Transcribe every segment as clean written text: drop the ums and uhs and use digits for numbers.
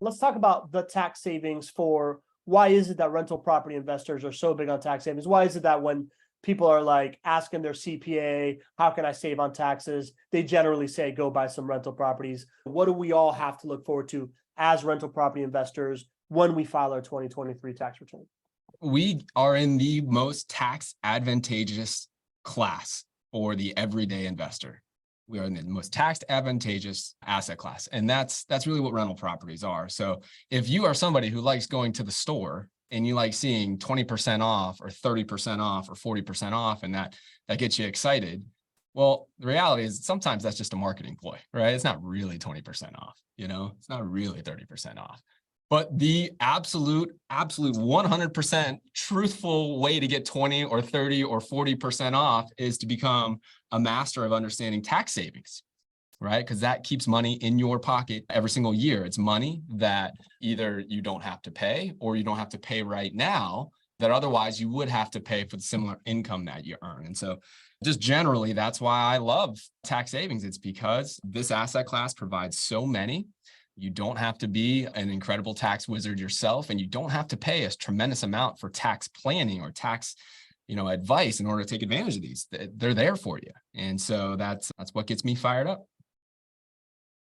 Let's talk about the tax savings for why is it that rental property investors are so big on tax savings? Why is it that when people are like asking their CPA, how can I save on taxes? They generally say, go buy some rental properties. What do we all have to look forward to as rental property investors when we file our 2023 tax return? We are in the most tax advantageous class for the everyday investor. We are in the most tax advantageous asset class. And that's really what rental properties are. So if you are somebody who likes going to the store and you like seeing 20% off or 30% off or 40% off, and that gets you excited, well, the reality is sometimes that's just a marketing ploy, right? It's not really 20% off, it's not really 30% off. But the absolute 100% truthful way to get 20 or 30 or 40% off is to become a master of understanding tax savings, right? Because that keeps money in your pocket every single year. It's money that either you don't have to pay or you don't have to pay right now that otherwise you would have to pay for the similar income that you earn. And so just generally, that's why I love tax savings. It's because this asset class provides so many. You don't have to be an incredible tax wizard yourself, and you don't have to pay a tremendous amount for tax planning or tax, advice in order to take advantage of these. They're there for you. And so that's what gets me fired up.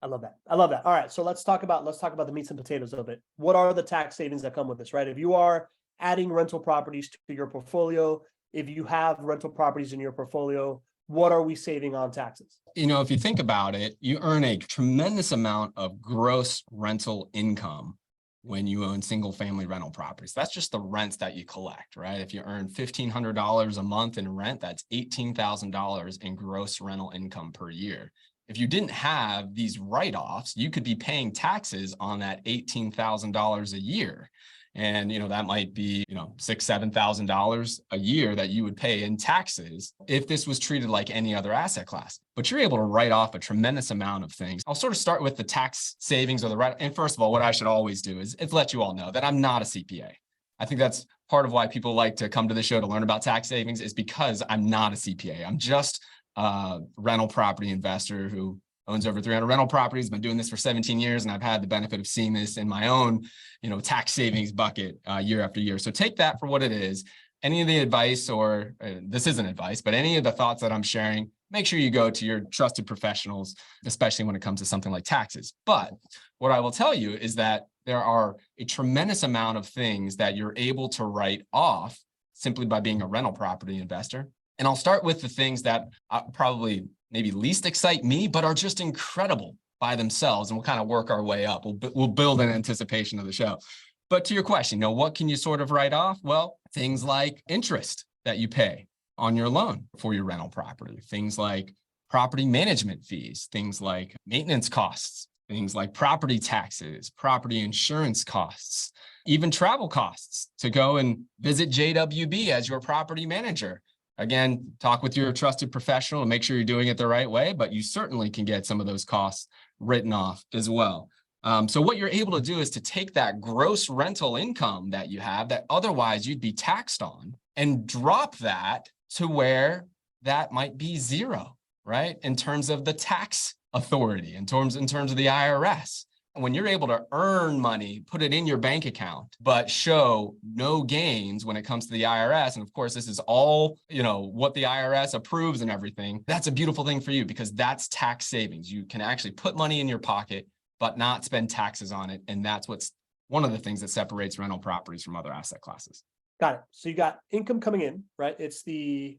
I love that. I love that. All right. So let's talk about the meats and potatoes of it. What are the tax savings that come with this, right? If you are adding rental properties to your portfolio, if you have rental properties in your portfolio, what are we saving on taxes? If you think about it, you earn a tremendous amount of gross rental income when you own single family rental properties. That's just the rents that you collect, right? If you earn $1,500 a month in rent, that's $18,000 in gross rental income per year. If you didn't have these write-offs, you could be paying taxes on that $18,000 a year. And, that might be, $6,000, $7,000 a year that you would pay in taxes if this was treated like any other asset class. But you're able to write off a tremendous amount of things. I'll sort of start with the tax savings or the right. And first of all, what I should always do is let you all know that I'm not a CPA. I think that's part of why people like to come to the show to learn about tax savings is because I'm not a CPA. I'm just a rental property investor who owns over 300 rental properties, been doing this for 17 years, and I've had the benefit of seeing this in my own, tax savings bucket year after year. So take that for what it is. Any of the advice, or this isn't advice, but any of the thoughts that I'm sharing, make sure you go to your trusted professionals, especially when it comes to something like taxes. But what I will tell you is that there are a tremendous amount of things that you're able to write off simply by being a rental property investor. And I'll start with the things that probably maybe least excite me, but are just incredible by themselves. And we'll kind of work our way up. We'll build in anticipation of the show. But to your question, what can you sort of write off? Well, things like interest that you pay on your loan for your rental property, things like property management fees, things like maintenance costs, things like property taxes, property insurance costs, even travel costs to go and visit JWB as your property manager. Again, talk with your trusted professional and make sure you're doing it the right way, but you certainly can get some of those costs written off as well. So what you're able to do is to take that gross rental income that you have that otherwise you'd be taxed on and drop that to where that might be zero, right? In terms of the tax authority, in terms of the IRS. When you're able to earn money, put it in your bank account, but show no gains when it comes to the IRS. And of course, this is all, what the IRS approves and everything. That's a beautiful thing for you because that's tax savings. You can actually put money in your pocket, but not spend taxes on it. And that's what's one of the things that separates rental properties from other asset classes. Got it. So you got income coming in, right? It's the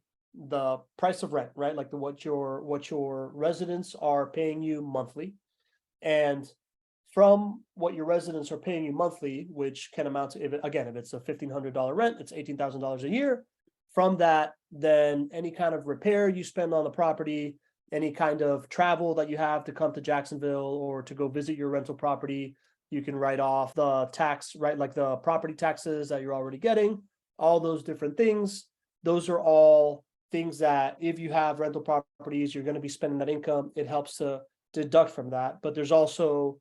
price of rent, right? Like what your residents are paying you monthly. And from what your residents are paying you monthly, which can amount to, if it's a $1,500 rent, it's $18,000 a year. From that, then any kind of repair you spend on the property, any kind of travel that you have to come to Jacksonville or to go visit your rental property, you can write off the tax, right? Like the property taxes that you're already getting, all those different things. Those are all things that if you have rental properties, you're going to be spending that income. It helps to deduct from that. But there's also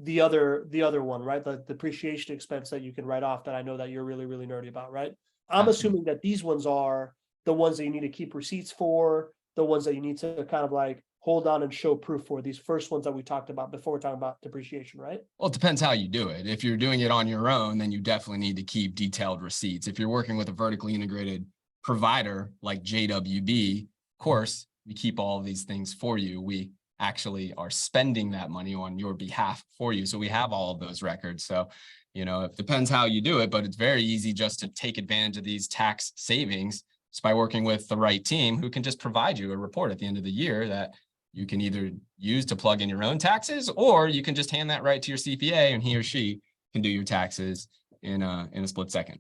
the other one, right? The depreciation expense that you can write off that I know that you're really, really nerdy about, right? I'm assuming that these ones are the ones that you need to keep receipts for, the ones that you need to kind of like hold on and show proof for, these first ones that we talked about before we're talking about depreciation, right? Well, it depends how you do it. If you're doing it on your own, then you definitely need to keep detailed receipts. If you're working with a vertically integrated provider like JWB, of course, we keep all of these things for you. We actually are spending that money on your behalf for you. So we have all of those records. So, it depends how you do it, but it's very easy just to take advantage of these tax savings just by working with the right team who can just provide you a report at the end of the year that you can either use to plug in your own taxes, or you can just hand that right to your CPA and he or she can do your taxes in a split second.